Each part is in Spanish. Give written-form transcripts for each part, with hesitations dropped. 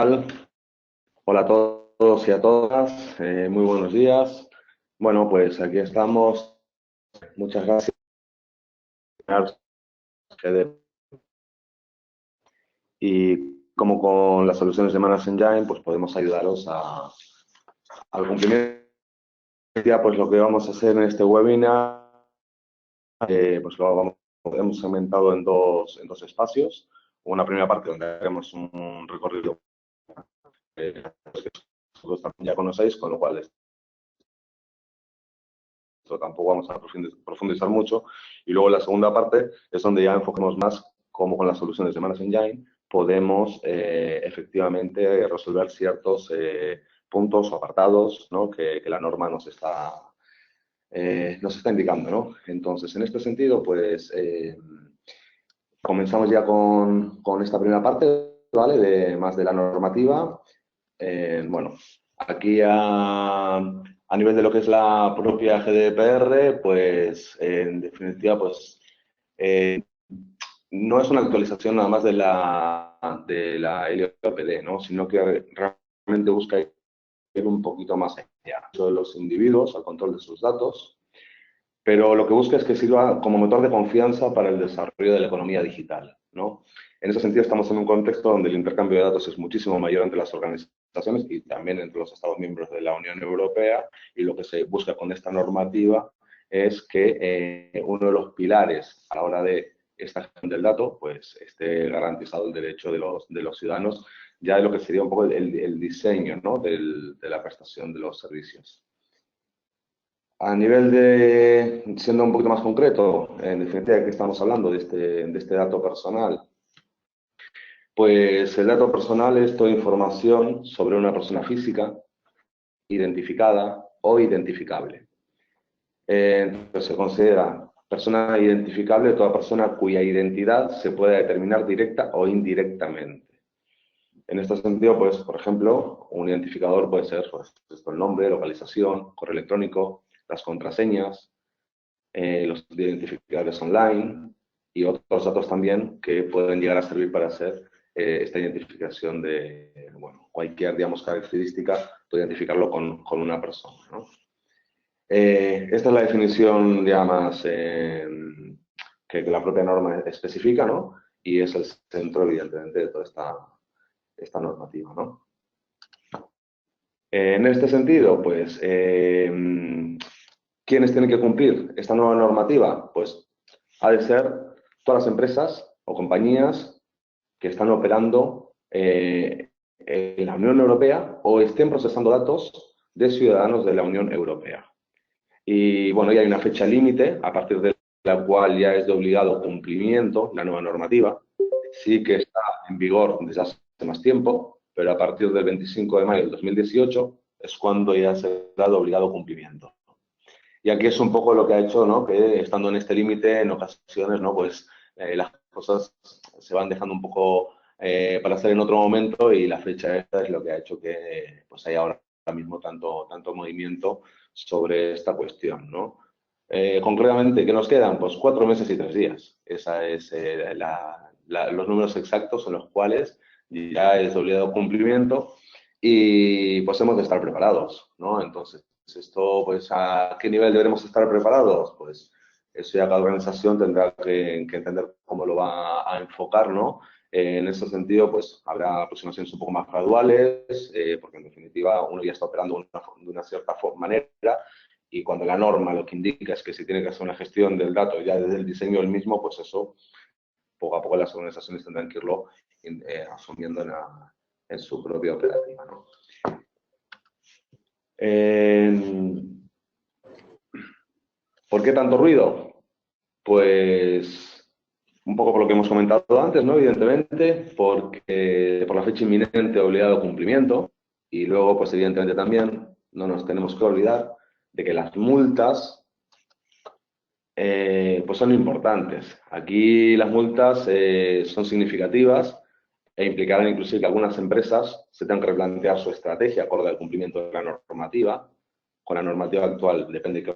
Hola a todos y a todas, muy buenos días. Bueno, pues aquí estamos. Muchas gracias. Y como con las soluciones de Managed Engine, pues podemos ayudaros al cumplimiento. Pues lo que vamos a hacer en este webinar, pues hemos segmentado en dos espacios. Una primera parte donde haremos un recorrido que vosotros también ya conocéis, con lo cual tampoco vamos a profundizar mucho. Y luego la segunda parte es donde ya enfoquemos más cómo con las soluciones de Managed Engine podemos efectivamente resolver ciertos puntos o apartados, ¿no? que la norma nos está indicando, ¿no? Entonces, en este sentido, pues comenzamos ya con esta primera parte, ¿vale? Más de la normativa. Bueno, aquí a nivel de lo que es la propia GDPR, pues en definitiva, pues eh, no es una actualización nada más de la LOPD, ¿no? Sino que realmente busca ir un poquito más allá de los individuos, al control de sus datos, pero lo que busca es que sirva como motor de confianza para el desarrollo de la economía digital, ¿no? En ese sentido, estamos en un contexto donde el intercambio de datos es muchísimo mayor entre las organizaciones y también entre los Estados miembros de la Unión Europea, y lo que se busca con esta normativa es que uno de los pilares a la hora de esta gestión del dato, pues esté garantizado el derecho de los ciudadanos, ya de lo que sería un poco el diseño, ¿no? de la prestación de los servicios. A nivel siendo un poquito más concreto, en definitiva, ¿de qué estamos hablando? De este dato personal. Pues el dato personal es toda información sobre una persona física, identificada o identificable. Entonces se considera persona identificable toda persona cuya identidad se pueda determinar directa o indirectamente. En este sentido, pues, por ejemplo, un identificador puede ser pues, el nombre, localización, correo electrónico, las contraseñas, los identificadores online y otros datos también que pueden llegar a servir para hacer esta identificación de, bueno, cualquier, digamos, característica, puede identificarlo con una persona, ¿no? Esta es la definición, digamos, que la propia norma especifica, ¿no? Y es el centro, evidentemente, de toda esta normativa, ¿no? En este sentido, pues, ¿quiénes tienen que cumplir esta nueva normativa? Pues ha de ser todas las empresas o compañías que están operando en la Unión Europea o estén procesando datos de ciudadanos de la Unión Europea. Y bueno, ya hay una fecha límite a partir de la cual ya es de obligado cumplimiento la nueva normativa. Sí que está en vigor desde hace más tiempo, pero a partir del 25 de mayo del 2018 es cuando ya se da de obligado cumplimiento. Y aquí es un poco lo que ha hecho, ¿no? Que estando en este límite, en ocasiones, ¿no? Pues las cosas se van dejando un poco para hacer en otro momento, y la fecha esta es lo que ha hecho que pues haya ahora mismo tanto movimiento sobre esta cuestión, ¿no? Concretamente, ¿qué nos quedan? Pues 4 meses y 3 días. Esa es los números exactos en los cuales ya es obligado cumplimiento, y pues hemos de estar preparados, ¿no? Entonces, esto, pues, ¿a qué nivel deberemos estar preparados? Pues eso ya cada organización tendrá que entender cómo lo va a enfocar, ¿no? En ese sentido, pues habrá aproximaciones un poco más graduales, porque en definitiva uno ya está operando de una cierta manera, y cuando la norma lo que indica es que se tiene que hacer una gestión del dato ya desde el diseño del mismo, pues eso poco a poco las organizaciones tendrán que irlo asumiendo en su propia operativa, ¿no? ¿Por qué tanto ruido? Pues un poco por lo que hemos comentado antes, ¿no? Evidentemente, porque por la fecha inminente obligado cumplimiento, y luego, pues evidentemente también no nos tenemos que olvidar de que las multas pues son importantes. Aquí las multas son significativas e implicarán inclusive que algunas empresas se tengan que replantear su estrategia acorde al cumplimiento de la normativa. Con la normativa actual depende de qué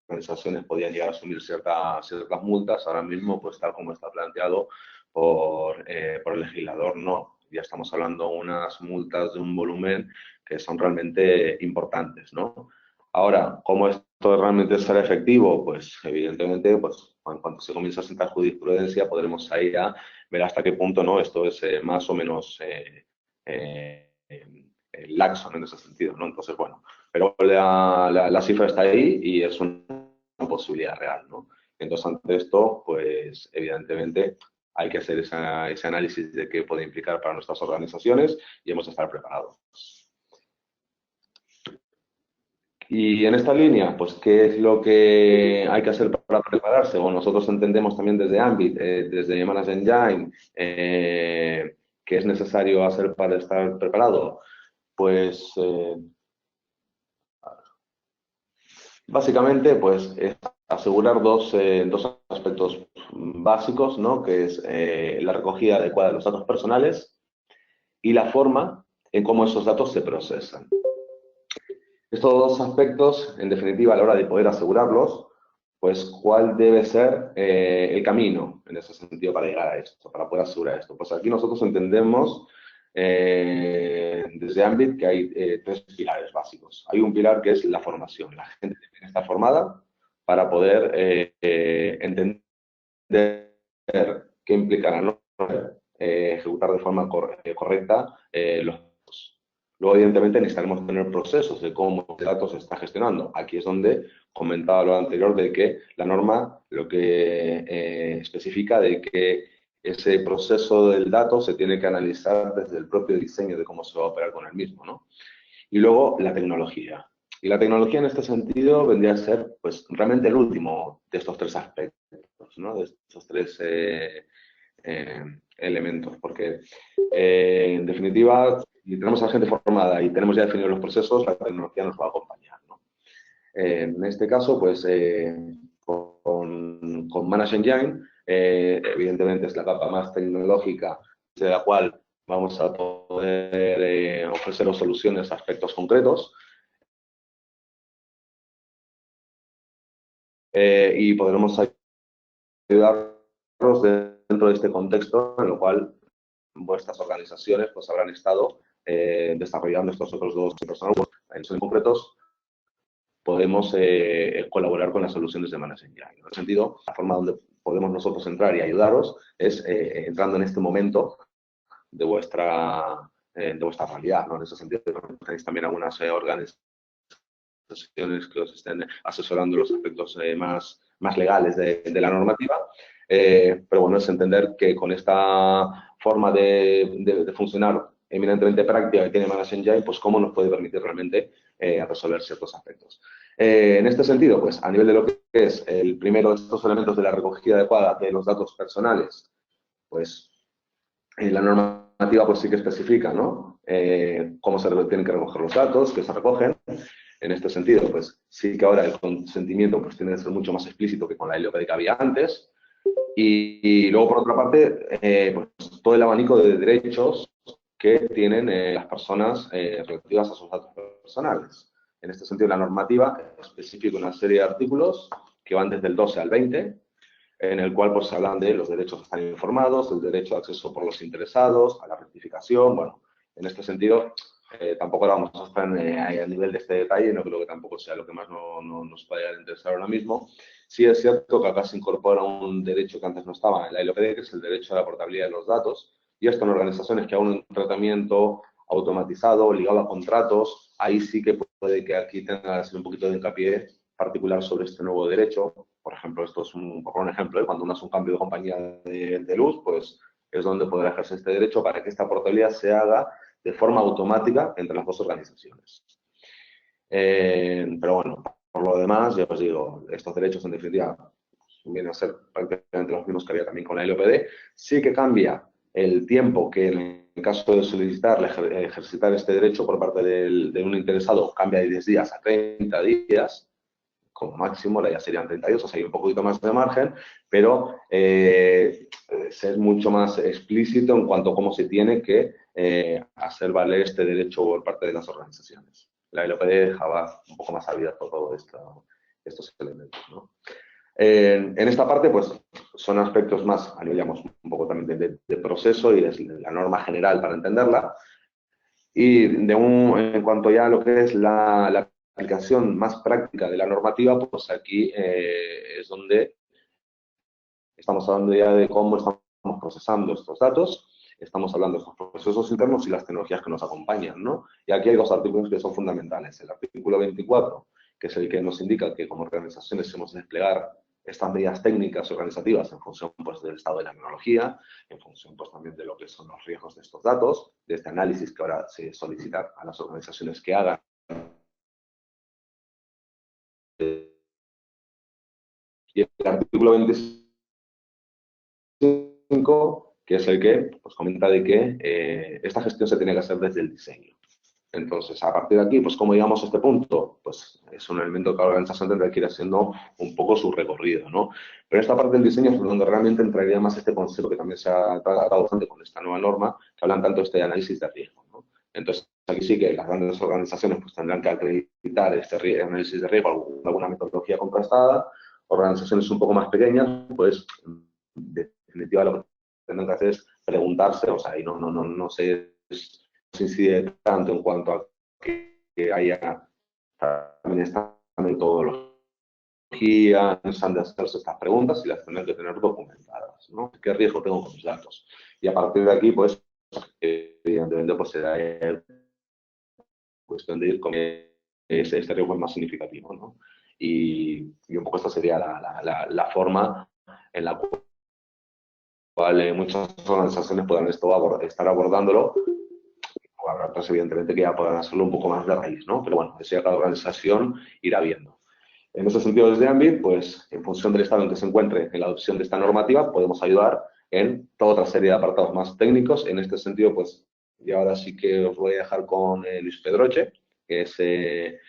organizaciones podían llegar a asumir ciertas multas. Ahora mismo, pues tal como está planteado por el legislador, no. ya estamos hablando de unas multas de un volumen que son realmente importantes, ¿no? Ahora, ¿cómo esto realmente será efectivo? Pues evidentemente, pues en cuanto se comienza a sentar jurisprudencia, podremos ahí a ver hasta qué punto, ¿no? Esto es más o menos laxo, ¿no? En ese sentido, ¿no? Entonces, bueno, pero la cifra está ahí y es una posibilidad real, ¿no? Entonces, ante esto, pues evidentemente hay que hacer ese análisis de qué puede implicar para nuestras organizaciones y hemos de estar preparados. Y en esta línea, pues, ¿qué es lo que hay que hacer para prepararse? Bueno, nosotros entendemos también desde Ambit, desde Manage Engine, que es necesario hacer para estar preparado. Pues, básicamente, pues, es asegurar dos aspectos básicos, ¿no? Que es la recogida adecuada de los datos personales y la forma en cómo esos datos se procesan. Estos dos aspectos, en definitiva, a la hora de poder asegurarlos, pues cuál debe ser el camino en ese sentido para llegar a esto, para poder asegurar esto. Pues aquí nosotros entendemos desde Ambit que hay tres pilares básicos. Hay un pilar que es la formación. La gente tiene que estar formada para poder entender qué implica la norma, ejecutar de forma correcta los datos. Luego, evidentemente, necesitaremos tener procesos de cómo los datos se está gestionando. Aquí es donde comentaba lo anterior de que la norma lo que especifica de que ese proceso del dato se tiene que analizar desde el propio diseño de cómo se va a operar con el mismo, ¿no? Y luego la tecnología. Y la tecnología en este sentido vendría a ser, pues, realmente el último de estos tres aspectos, ¿no? De estos tres elementos, porque en definitiva, si tenemos a la gente formada y tenemos ya definidos los procesos, la tecnología nos va a acompañar, ¿no? En este caso, pues con Manage Engine, evidentemente es la capa más tecnológica de la cual vamos a poder ofrecer soluciones a aspectos concretos y podremos ayudarlos dentro de este contexto en el cual vuestras organizaciones pues habrán estado desarrollando estos otros dos personales. En concretos, podemos colaborar con las soluciones de Manage Engine. En ese sentido, la forma donde podemos nosotros entrar y ayudaros es entrando en este momento de vuestra realidad, ¿no? En ese sentido, tenéis también algunas organizaciones que os estén asesorando los aspectos más legales de la normativa. Pero bueno, es entender que con esta forma de funcionar eminentemente práctica que tiene Manage Engine, pues cómo nos puede permitir realmente resolver ciertos aspectos. En este sentido, pues a nivel de lo que es el primero de estos elementos de la recogida adecuada de los datos personales, pues la normativa pues sí que especifica, ¿no? Cómo se tienen que recoger los datos, que se recogen. En este sentido, pues sí que ahora el consentimiento pues tiene que ser mucho más explícito que con la LOPD que había antes. Y luego, por otra parte, pues todo el abanico de derechos que tienen las personas relativas a sus datos personales. En este sentido, la normativa especifica una serie de artículos que van desde el 12 al 20, en el cual pues hablan de los derechos a estar informados, el derecho de acceso por los interesados, a la rectificación. Bueno, en este sentido, tampoco vamos a estar a nivel de este detalle, no creo que tampoco sea lo que más nos pueda interesar ahora mismo. Sí es cierto que acá se incorpora un derecho que antes no estaba en la LOPD, que es el derecho a la portabilidad de los datos, y esto en organizaciones que aún un tratamiento automatizado, ligado a contratos, ahí sí que puede que aquí tenga que hacer un poquito de hincapié particular sobre este nuevo derecho. Por ejemplo, esto es un ejemplo, cuando uno hace un cambio de compañía de luz, pues es donde podrá ejercer este derecho para que esta portabilidad se haga de forma automática entre las dos organizaciones. Pero bueno, por lo demás, ya os digo, estos derechos en definitiva vienen a ser prácticamente los mismos que había también con la LOPD. Sí que cambia el tiempo que en el caso de solicitar, ejercitar este derecho por parte de un interesado, cambia de 10 días a 30 días, como máximo, ya serían 32, o sea, hay un poquito más de margen, pero ser mucho más explícito en cuanto a cómo se tiene que hacer valer este derecho por parte de las organizaciones. La LOPD dejaba un poco más abierto todo estos elementos, ¿no? En esta parte, pues, son aspectos más, a nivel, digamos, un poco también de proceso y de la norma general para entenderla. Y en cuanto ya a lo que es la aplicación más práctica de la normativa, pues aquí es donde estamos hablando ya de cómo estamos procesando estos datos, estamos hablando de estos procesos internos y las tecnologías que nos acompañan, ¿no? Y aquí hay dos artículos que son fundamentales. El artículo 24, que es el que nos indica que como organizaciones hemos de desplegar estas medidas técnicas y organizativas en función, pues, del estado de la tecnología, en función, pues, también de lo que son los riesgos de estos datos, de este análisis que ahora se solicita a las organizaciones que hagan. Y el artículo 25, que es el que, pues, comenta de que esta gestión se tiene que hacer desde el diseño. Entonces, a partir de aquí, pues, ¿cómo llegamos a este punto? Pues es un elemento que la organización tendrá que ir haciendo un poco su recorrido, ¿no? Pero esta parte del diseño es donde realmente entraría más este concepto que también se ha tratado bastante con esta nueva norma, que hablan tanto de este análisis de riesgo, ¿no? Entonces, aquí sí que las grandes organizaciones, pues, tendrán que acreditar este análisis de riesgo, alguna metodología contrastada. Organizaciones un poco más pequeñas, pues, en definitiva, lo que tendrán que hacer es preguntarse, o sea, y no se incide tanto en cuanto a que haya también esta metodología, han de hacerse estas preguntas y las tendrán que tener documentadas, ¿no? ¿Qué riesgo tengo con mis datos? Y a partir de aquí, pues, evidentemente, pues, será cuestión de ir con este riesgo más significativo, ¿no? Y un poco esta sería la forma en la cual muchas organizaciones puedan estar abordándolo. Habrá otras, evidentemente, que ya podrán hacerlo un poco más de raíz, ¿no? Pero bueno, eso ya cada organización irá viendo. En ese sentido, desde Ambit, pues, en función del estado en que se encuentre en la adopción de esta normativa, podemos ayudar en toda otra serie de apartados más técnicos. En este sentido, pues, y ahora sí que os voy a dejar con Luis Pedroche, que es el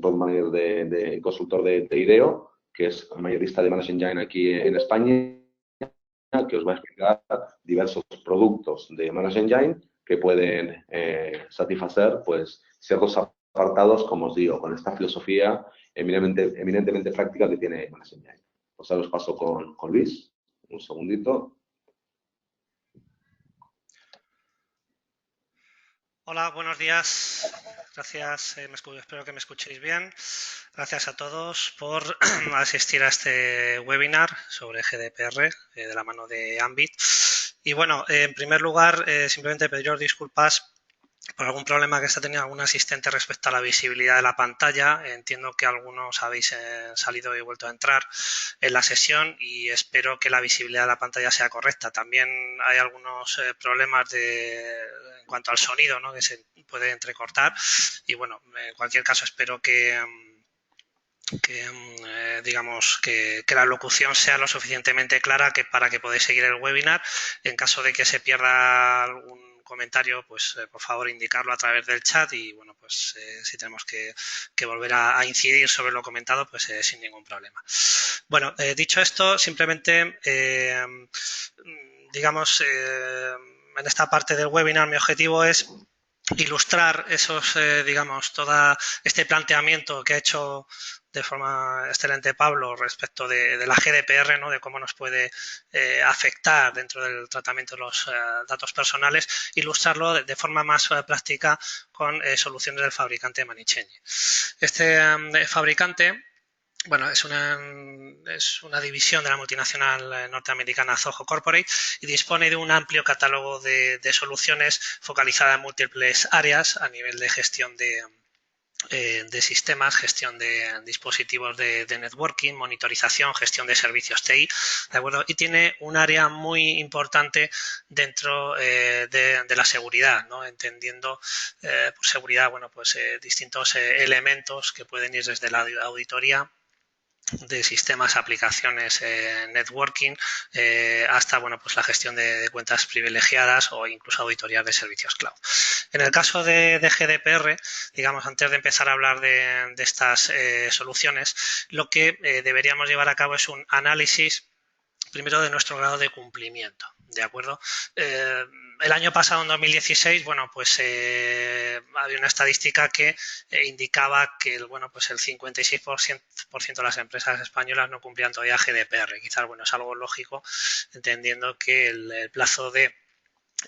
product manager consultor de IDEO, que es mayorista de Managed Engine aquí en España, que os va a explicar diversos productos de Managed Engine que pueden satisfacer, pues, ciertos apartados, como os digo, con esta filosofía eminentemente práctica que tiene Managed Engine. Pues ahora os paso con Luis. Un segundito. Hola, buenos días. Gracias, espero que me escuchéis bien. Gracias a todos por asistir a este webinar sobre GDPR de la mano de Ambit. Y bueno, en primer lugar, simplemente pediros disculpas por algún problema que está teniendo algún asistente respecto a la visibilidad de la pantalla. Entiendo que algunos habéis salido y vuelto a entrar en la sesión y espero que la visibilidad de la pantalla sea correcta. También hay algunos problemas en cuanto al sonido, ¿no?, que se puede entrecortar y bueno, en cualquier caso espero que digamos que la locución sea lo suficientemente clara para que podáis seguir el webinar. En caso de que se pierda algún comentario, pues por favor indicarlo a través del chat y bueno, pues si tenemos que volver a incidir sobre lo comentado, pues sin ningún problema. Bueno, dicho esto, simplemente digamos en esta parte del webinar mi objetivo es ilustrar esos, digamos, todo este planteamiento que ha hecho de forma excelente Pablo respecto de la GDPR, ¿no?, de cómo nos puede afectar dentro del tratamiento de los datos personales, ilustrarlo de forma más práctica con soluciones del fabricante Manicheni. Este fabricante, bueno, es una división de la multinacional norteamericana Zoho Corporate y dispone de un amplio catálogo de soluciones focalizadas en múltiples áreas a nivel de gestión de sistemas, gestión de dispositivos de networking, monitorización, gestión de servicios TI, ¿de acuerdo? Y tiene un área muy importante dentro de la seguridad, ¿no? Entendiendo por seguridad, bueno, pues distintos elementos que pueden ir desde la auditoría de sistemas, aplicaciones, networking, hasta bueno, pues la gestión de cuentas privilegiadas o incluso auditoría de servicios cloud. En el caso de GDPR, digamos, antes de empezar a hablar de estas soluciones, lo que deberíamos llevar a cabo es un análisis primero de nuestro grado de cumplimiento, ¿de acuerdo? El año pasado, en 2016, bueno, pues había una estadística que indicaba que bueno, pues el 56% de las empresas españolas no cumplían todavía GDPR. Quizás, bueno, es algo lógico, entendiendo que el plazo de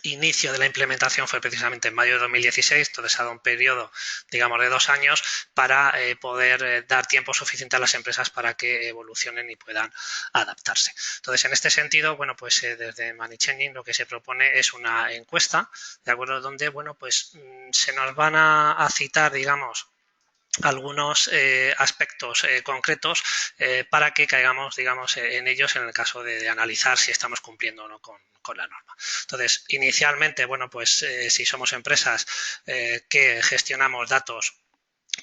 inicio de la implementación fue precisamente en mayo de 2016, entonces ha dado un periodo, digamos, de 2 años para poder dar tiempo suficiente a las empresas para que evolucionen y puedan adaptarse. Entonces, en este sentido, bueno, pues desde Money Changing lo que se propone es una encuesta, ¿de acuerdo? Donde, bueno, pues se nos van a citar, digamos, algunos aspectos concretos para que caigamos, digamos, en ellos en el caso de analizar si estamos cumpliendo o no con la norma. Entonces, inicialmente, bueno, pues si somos empresas que gestionamos datos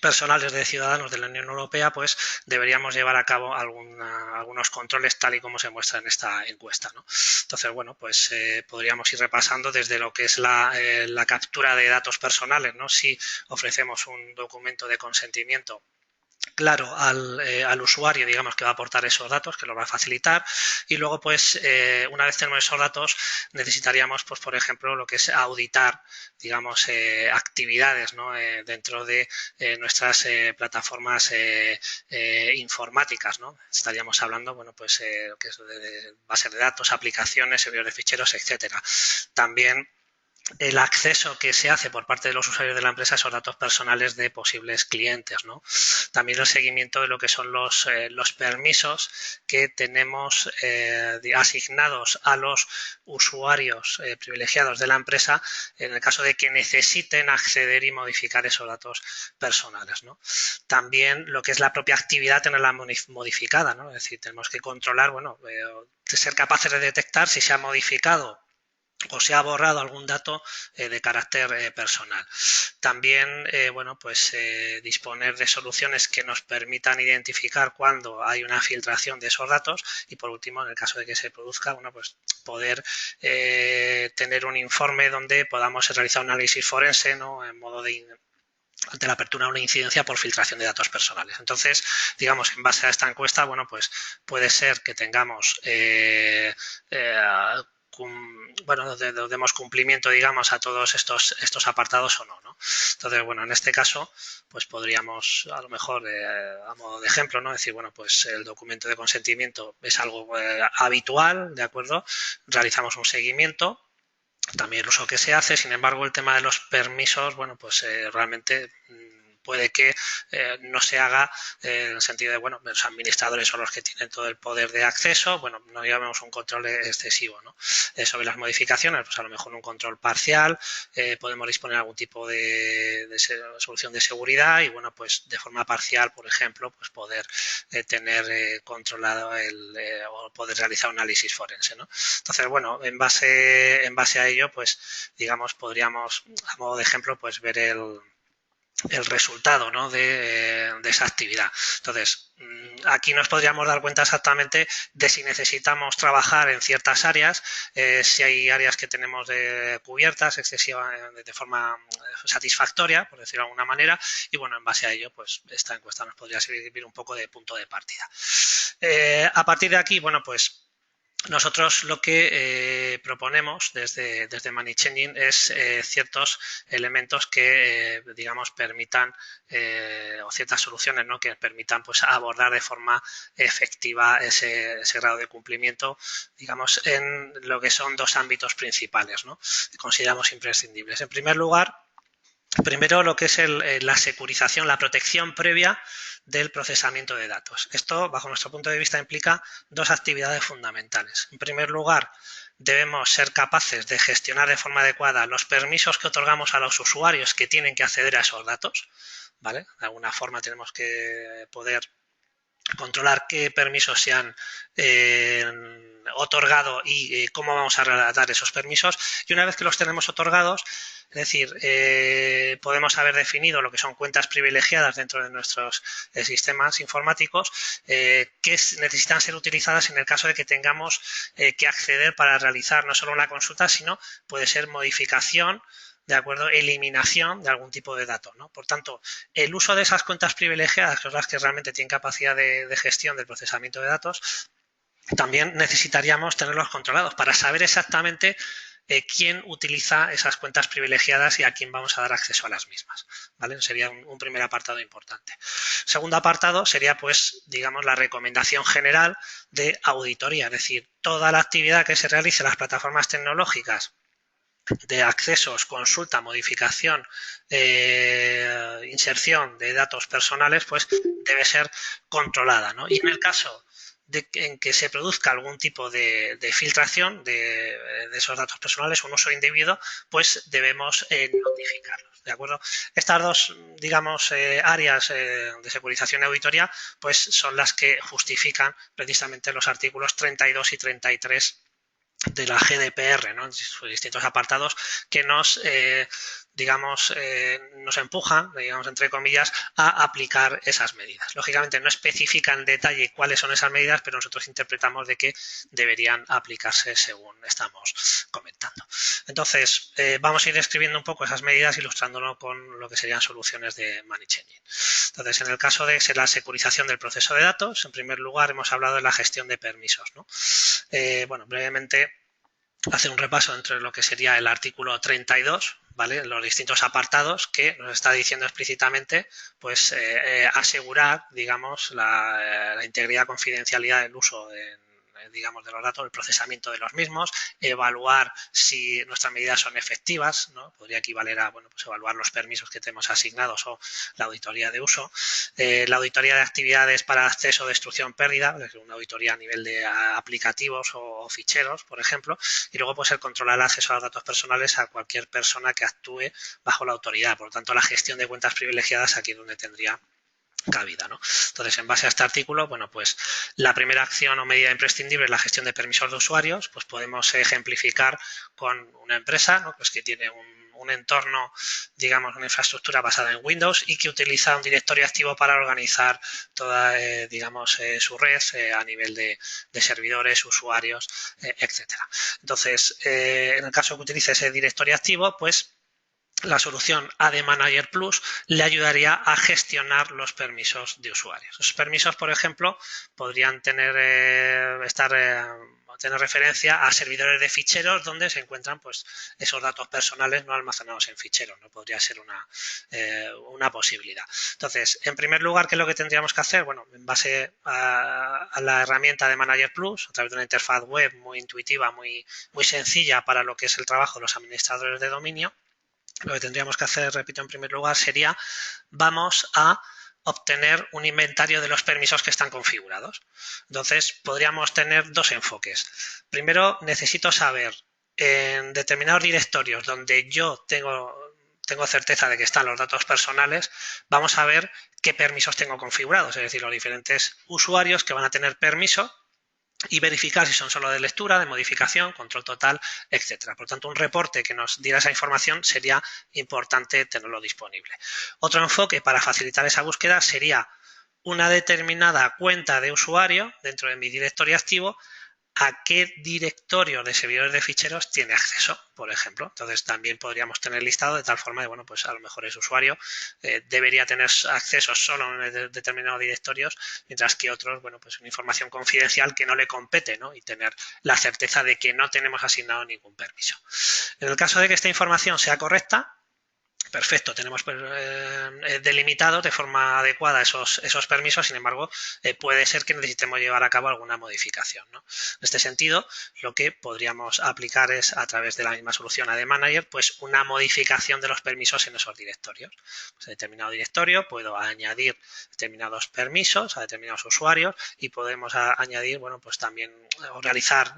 personales de ciudadanos de la Unión Europea, pues deberíamos llevar a cabo algunos controles tal y como se muestra en esta encuesta, ¿no? Entonces, bueno, pues podríamos ir repasando desde lo que es la captura de datos personales, ¿no? Si ofrecemos un documento de consentimiento claro al usuario, digamos, que va a aportar esos datos, que lo va a facilitar, y luego, pues, una vez tenemos esos datos, necesitaríamos, pues, por ejemplo, lo que es auditar, digamos, actividades, ¿no? Dentro de nuestras plataformas informáticas, ¿no? Estaríamos hablando, bueno, pues, que es de bases de datos, aplicaciones, servidores de ficheros, etcétera. También el acceso que se hace por parte de los usuarios de la empresa a esos datos personales de posibles clientes, ¿no? También el seguimiento de lo que son los permisos que tenemos asignados a los usuarios privilegiados de la empresa en el caso de que necesiten acceder y modificar esos datos personales, ¿no? También lo que es la propia actividad tenerla modificada, ¿no? Es decir, tenemos que controlar, bueno, ser capaces de detectar si se ha modificado o se ha borrado algún dato de carácter personal. También, bueno, pues disponer de soluciones que nos permitan identificar cuando hay una filtración de esos datos y, por último, en el caso de que se produzca, bueno, pues poder tener un informe donde podamos realizar un análisis forense, ¿no? En modo de ante la apertura de una incidencia por filtración de datos personales. Entonces, digamos, en base a esta encuesta, bueno, pues puede ser que tengamos bueno, demos cumplimiento, digamos, a todos estos apartados o no, ¿no? Entonces, bueno, en este caso, pues podríamos, a lo mejor, a modo de ejemplo, ¿no? Decir, bueno, pues el documento de consentimiento es algo habitual, ¿de acuerdo? Realizamos un seguimiento, también el uso que se hace, sin embargo, el tema de los permisos, bueno, pues realmente puede que no se haga en el sentido de, bueno, los administradores son los que tienen todo el poder de acceso, bueno, no llevamos un control excesivo, ¿no? Sobre las modificaciones, pues a lo mejor un control parcial, podemos disponer de algún tipo de solución de seguridad y, bueno, pues de forma parcial, por ejemplo, pues poder tener controlado o poder realizar un análisis forense, ¿no? Entonces, bueno, en base a ello, pues, digamos, podríamos, a modo de ejemplo, pues ver el resultado, ¿no? de esa actividad. Entonces, aquí nos podríamos dar cuenta exactamente de si necesitamos trabajar en ciertas áreas, si hay áreas que tenemos cubiertas de forma satisfactoria, por decirlo de alguna manera, y bueno, en base a ello, pues esta encuesta nos podría servir un poco de punto de partida. A partir de aquí, bueno, pues nosotros lo que proponemos desde Money Changing es ciertos elementos que, digamos, permitan, o ciertas soluciones, ¿no? Que permitan, pues, abordar de forma efectiva ese grado de cumplimiento, digamos, en lo que son dos ámbitos principales, ¿no? Que consideramos imprescindibles. En primer lugar, primero, lo que es la securización, la protección previa del procesamiento de datos. Esto, bajo nuestro punto de vista, implica dos actividades fundamentales. En primer lugar, debemos ser capaces de gestionar de forma adecuada los permisos que otorgamos a los usuarios que tienen que acceder a esos datos, ¿vale? De alguna forma tenemos que poder controlar qué permisos se han otorgado y cómo vamos a relatar esos permisos. Y una vez que los tenemos otorgados, es decir, podemos haber definido lo que son cuentas privilegiadas dentro de nuestros sistemas informáticos que necesitan ser utilizadas en el caso de que tengamos que acceder para realizar no solo una consulta, sino puede ser modificación, de acuerdo, eliminación de algún tipo de dato, ¿no? Por tanto, el uso de esas cuentas privilegiadas, que son las que realmente tienen capacidad de gestión del procesamiento de datos, también necesitaríamos tenerlos controlados para saber exactamente quién utiliza esas cuentas privilegiadas y a quién vamos a dar acceso a las mismas, ¿vale? Sería un primer apartado importante. Segundo apartado sería, pues, digamos, la recomendación general de auditoría, es decir, toda la actividad que se realice en las plataformas tecnológicas de accesos, consulta, modificación, inserción de datos personales, pues debe ser controlada, ¿no? Y en el caso en que se produzca algún tipo de filtración de esos datos personales, un uso indebido, pues debemos notificarlos. ¿De acuerdo? Estas dos, digamos, áreas de securización y auditoría, pues son las que justifican precisamente los artículos 32 y 33 de la GDPR, ¿no? En sus distintos apartados que nos, digamos, nos empujan, digamos, entre comillas, a aplicar esas medidas. Lógicamente no especifica en detalle cuáles son esas medidas, pero nosotros interpretamos de que deberían aplicarse según estamos comentando. Entonces, vamos a ir describiendo un poco esas medidas, ilustrándolo con lo que serían soluciones de Managed Engine. Entonces, en el caso de la securización del proceso de datos, en primer lugar hemos hablado de la gestión de permisos, ¿no? Bueno, brevemente hacer un repaso entre lo que sería el artículo 32, ¿vale? Los distintos apartados que nos está diciendo explícitamente, pues, asegurar, digamos, la integridad, confidencialidad del uso digamos, de los datos, el procesamiento de los mismos, evaluar si nuestras medidas son efectivas, ¿no? Podría equivaler a, bueno, pues evaluar los permisos que tenemos asignados o la auditoría de uso, la auditoría de actividades para acceso, destrucción, pérdida, una auditoría a nivel de aplicativos o ficheros, por ejemplo, y luego pues el controlar el acceso a los datos personales a cualquier persona que actúe bajo la autoridad. Por lo tanto, la gestión de cuentas privilegiadas aquí es donde tendría cabida, ¿no? Entonces, en base a este artículo, bueno, pues la primera acción o medida imprescindible es la gestión de permisos de usuarios, pues podemos ejemplificar con una empresa, ¿no? Pues que tiene un entorno, digamos, una infraestructura basada en Windows y que utiliza un directorio activo para organizar toda, digamos, su red a nivel de servidores, usuarios, etcétera. Entonces, en el caso que utilice ese directorio activo, pues la solución AD Manager Plus le ayudaría a gestionar los permisos de usuarios. Los permisos, por ejemplo, podrían tener, tener referencia a servidores de ficheros donde se encuentran pues, esos datos personales no almacenados en ficheros. No podría ser una posibilidad. Entonces, en primer lugar, ¿qué es lo que tendríamos que hacer? Bueno, en base a la herramienta de Manager Plus, a través de una interfaz web muy intuitiva, muy sencilla para lo que es el trabajo de los administradores de dominio, lo que tendríamos que hacer, repito, en primer lugar, sería vamos a obtener un inventario de los permisos que están configurados. Entonces, podríamos tener dos enfoques. Primero, necesito saber en determinados directorios donde yo tengo certeza de que están los datos personales, vamos a ver qué permisos tengo configurados, es decir, los diferentes usuarios que van a tener permiso y verificar si son solo de lectura, de modificación, control total, etcétera. Por tanto, un reporte que nos diera esa información sería importante tenerlo disponible. Otro enfoque para facilitar esa búsqueda sería una determinada cuenta de usuario dentro de mi directorio activo, a qué directorio de servidores de ficheros tiene acceso, por ejemplo. Entonces también podríamos tener listado de tal forma de, bueno, pues a lo mejor ese usuario debería tener acceso solo en determinados directorios, mientras que otros, bueno, pues una información confidencial que no le compete, ¿no? Y tener la certeza de que no tenemos asignado ningún permiso. En el caso de que esta información sea correcta, perfecto, tenemos delimitados de forma adecuada esos permisos, sin embargo, puede ser que necesitemos llevar a cabo alguna modificación, ¿no? En este sentido, lo que podríamos aplicar es, a través de la misma solución AD Manager, pues una modificación de los permisos en esos directorios. Pues a determinado directorio puedo añadir determinados permisos a determinados usuarios y podemos añadir, bueno, pues también o realizar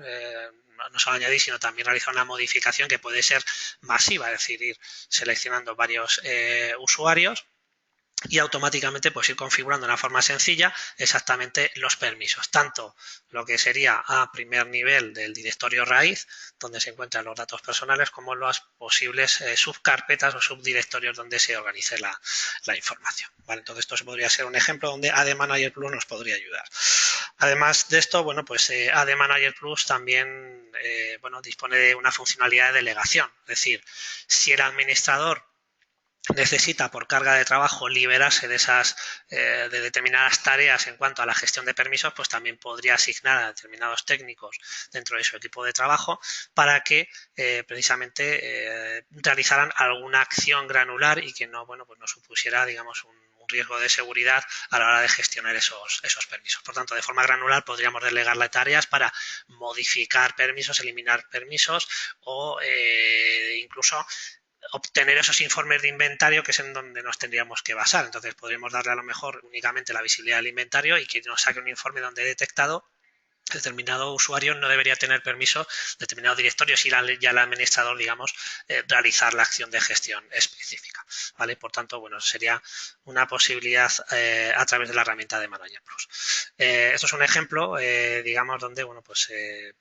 no solo añadir, sino también realizar una modificación que puede ser masiva, es decir, ir seleccionando varios usuarios y automáticamente pues ir configurando de una forma sencilla exactamente los permisos, tanto lo que sería a primer nivel del directorio raíz, donde se encuentran los datos personales, como las posibles subcarpetas o subdirectorios donde se organice la información. ¿Vale? Entonces esto podría ser un ejemplo donde AD Manager Plus nos podría ayudar. Además de esto, bueno, pues AD Manager Plus también bueno, dispone de una funcionalidad de delegación, es decir, si el administrador necesita por carga de trabajo liberarse de esas de determinadas tareas en cuanto a la gestión de permisos, pues también podría asignar a determinados técnicos dentro de su equipo de trabajo para que precisamente realizaran alguna acción granular y que no, bueno, pues no supusiera, digamos, un riesgo de seguridad a la hora de gestionar esos permisos. Por tanto, de forma granular podríamos delegarle tareas para modificar permisos, eliminar permisos o incluso obtener esos informes de inventario, que es en donde nos tendríamos que basar. Entonces podríamos darle a lo mejor únicamente la visibilidad del inventario y que nos saque un informe donde he detectado determinado usuario no debería tener permiso determinados directorios y ya el administrador, digamos, realizar la acción de gestión específica, ¿vale? Por tanto, bueno, sería una posibilidad a través de la herramienta de Manager Plus. Esto es un ejemplo, digamos, donde, bueno, pues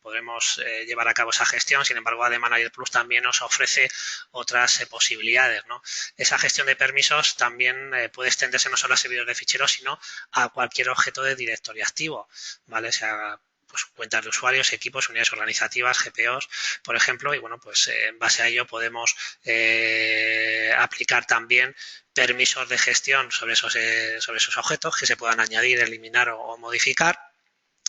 podremos llevar a cabo esa gestión. Sin embargo, AD Manager Plus también nos ofrece otras posibilidades, ¿no? Esa gestión de permisos también puede extenderse no solo a servidores de ficheros, sino a cualquier objeto de directorio activo, ¿vale? O sea, pues cuentas de usuarios, equipos, unidades organizativas, GPOs, por ejemplo, y bueno, pues en base a ello podemos aplicar también permisos de gestión sobre esos objetos que se puedan añadir, eliminar o modificar.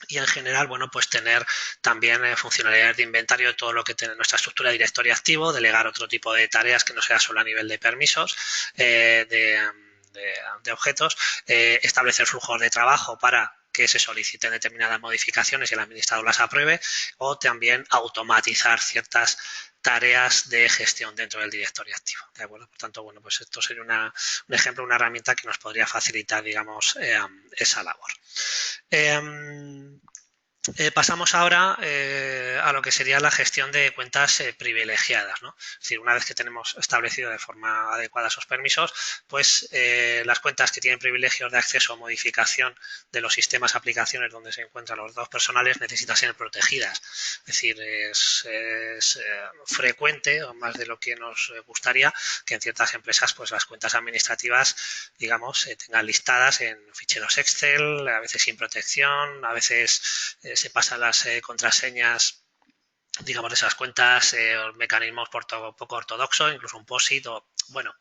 Y en general, bueno, pues tener también funcionalidades de inventario de todo lo que tiene nuestra estructura de directorio activo, delegar otro tipo de tareas que no sea solo a nivel de permisos, de objetos, establecer flujos de trabajo para que se soliciten determinadas modificaciones y el administrador las apruebe, o también automatizar ciertas tareas de gestión dentro del directorio activo, ¿de acuerdo? Por tanto, bueno, pues esto sería un ejemplo, una herramienta que nos podría facilitar, digamos, esa labor. Pasamos ahora a lo que sería la gestión de cuentas privilegiadas, ¿no? Es decir, una vez que tenemos establecido de forma adecuada esos permisos, pues las cuentas que tienen privilegios de acceso o modificación de los sistemas, aplicaciones donde se encuentran los datos personales necesitan ser protegidas. Es decir, es frecuente, o más de lo que nos gustaría, que en ciertas empresas pues las cuentas administrativas, digamos, tengan listadas en ficheros Excel, a veces sin protección, a veces se pasan las contraseñas, digamos, de esas cuentas, mecanismos poco ortodoxos, incluso un POSIT o, bueno,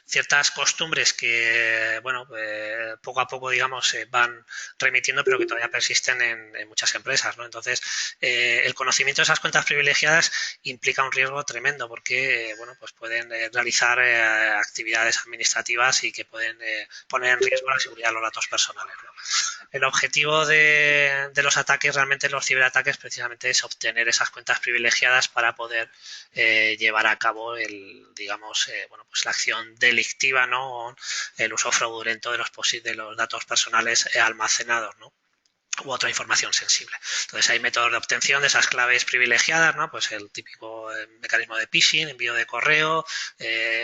ciertas costumbres que, bueno, poco a poco, digamos, se van remitiendo, pero que todavía persisten en muchas empresas, ¿no? Entonces, el conocimiento de esas cuentas privilegiadas implica un riesgo tremendo porque, bueno, pues pueden realizar actividades administrativas y que pueden poner en riesgo la seguridad de los datos personales, ¿no? El objetivo de los ataques, realmente los ciberataques, precisamente es obtener esas cuentas privilegiadas para poder llevar a cabo digamos, bueno, pues la acción delictiva, ¿no? O el uso fraudulento de los datos personales almacenados, ¿no? U otra información sensible. Entonces hay métodos de obtención de esas claves privilegiadas, ¿no? Pues el típico mecanismo de phishing, envío de correo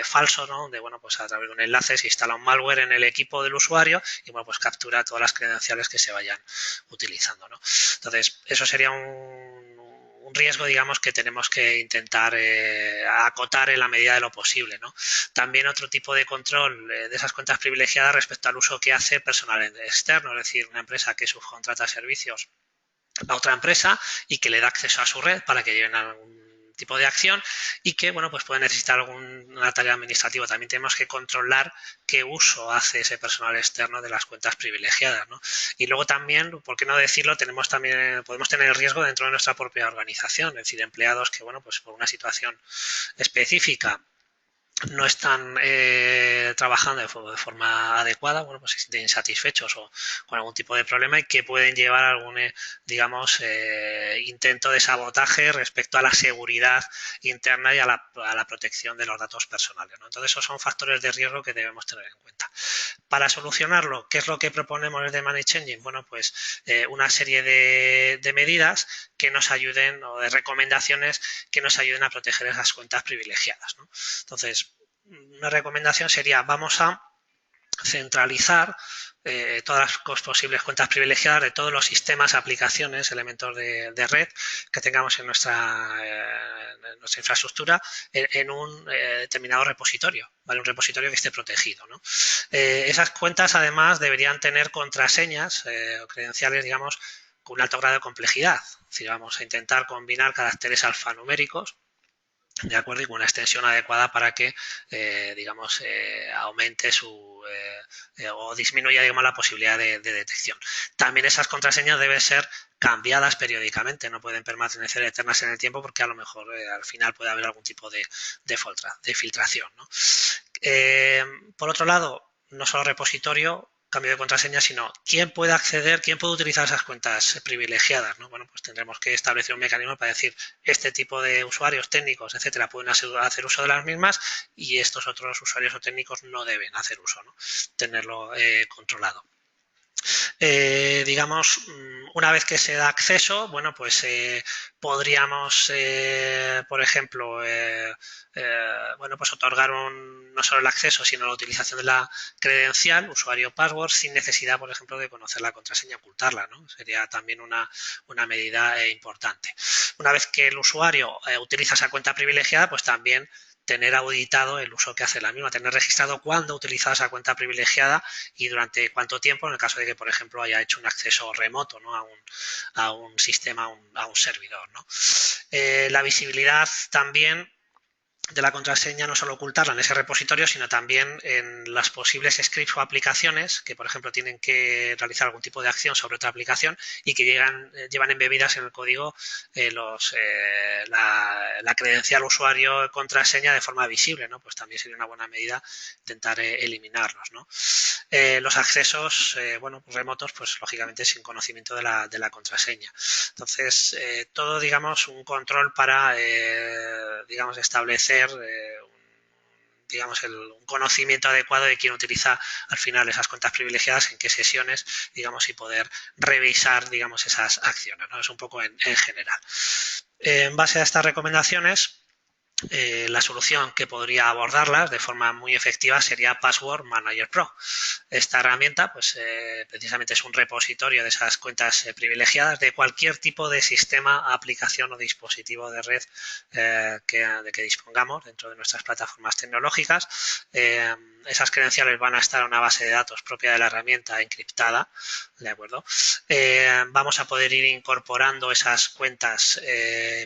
falso, ¿no? Donde, bueno, pues a través de un enlace se instala un malware en el equipo del usuario y, bueno, pues captura todas las credenciales que se vayan utilizando, ¿no? Entonces, eso sería un riesgo, digamos, que tenemos que intentar acotar en la medida de lo posible, ¿no? También otro tipo de control de esas cuentas privilegiadas respecto al uso que hace personal externo, es decir, una empresa que subcontrata servicios a otra empresa y que le da acceso a su red para que lleven algún tipo de acción y que, bueno, pues puede necesitar alguna tarea administrativa. También tenemos que controlar qué uso hace ese personal externo de las cuentas privilegiadas, ¿no? Y luego también, por qué no decirlo, podemos tener el riesgo dentro de nuestra propia organización, es decir, empleados que, bueno, pues por una situación específica no están trabajando de forma adecuada, bueno, pues se sienten insatisfechos o con algún tipo de problema y que pueden llevar a algún, digamos, intento de sabotaje respecto a la seguridad interna y a la protección de los datos personales, ¿no? Entonces, esos son factores de riesgo que debemos tener en cuenta. Para solucionarlo, ¿qué es lo que proponemos desde Manage Engine? Bueno, pues una serie de medidas que nos ayuden o de recomendaciones que nos ayuden a proteger esas cuentas privilegiadas, ¿no? Entonces, una recomendación sería, vamos a centralizar todas las posibles cuentas privilegiadas de todos los sistemas, aplicaciones, elementos de red que tengamos en nuestra infraestructura en un determinado repositorio, ¿vale? Un repositorio que esté protegido, ¿no? Esas cuentas, además, deberían tener contraseñas o credenciales, digamos, con un alto grado de complejidad. Es decir, vamos a intentar combinar caracteres alfanuméricos ¿de acuerdo? Y con una extensión adecuada para que, digamos, aumente o disminuya, digamos, la posibilidad de detección. También esas contraseñas deben ser cambiadas periódicamente, no pueden permanecer eternas en el tiempo porque a lo mejor al final puede haber algún tipo de filtración, ¿no? Por otro lado, no solo repositorio, cambio de contraseña, sino quién puede acceder, quién puede utilizar esas cuentas privilegiadas, ¿no? Bueno, pues tendremos que establecer un mecanismo para decir este tipo de usuarios técnicos, etcétera, pueden hacer uso de las mismas y estos otros usuarios o técnicos no deben hacer uso, ¿no? Tenerlo controlado. Digamos, una vez que se da acceso, bueno, pues podríamos, por ejemplo, bueno, pues otorgar no solo el acceso, sino la utilización de la credencial, usuario password, sin necesidad, por ejemplo, de conocer la contraseña, ocultarla, ¿no? Sería también una medida importante. Una vez que el usuario utiliza esa cuenta privilegiada, pues también tener auditado el uso que hace la misma, tener registrado cuándo ha utilizado esa cuenta privilegiada y durante cuánto tiempo, en el caso de que, por ejemplo, haya hecho un acceso remoto, ¿no? a un sistema, a un servidor, ¿no? La visibilidad también de la contraseña, no solo ocultarla en ese repositorio, sino también en las posibles scripts o aplicaciones que, por ejemplo, tienen que realizar algún tipo de acción sobre otra aplicación y que llevan embebidas en el código la credencial usuario contraseña de forma visible, ¿no? Pues también sería una buena medida intentar eliminarlos, ¿no? Los accesos, bueno, remotos, pues lógicamente sin conocimiento de la contraseña. Entonces, todo, digamos, un control para, digamos, establecer digamos, un conocimiento adecuado de quién utiliza al final esas cuentas privilegiadas, en qué sesiones, digamos, y poder revisar, digamos, esas acciones, ¿no? Es un poco en general. En base a estas recomendaciones, la solución que podría abordarlas de forma muy efectiva sería Password Manager Pro. Esta herramienta, pues precisamente es un repositorio de esas cuentas privilegiadas de cualquier tipo de sistema, aplicación o dispositivo de red de que dispongamos dentro de nuestras plataformas tecnológicas. Esas credenciales van a estar en una base de datos propia de la herramienta encriptada, ¿de acuerdo? Vamos a poder ir incorporando esas cuentas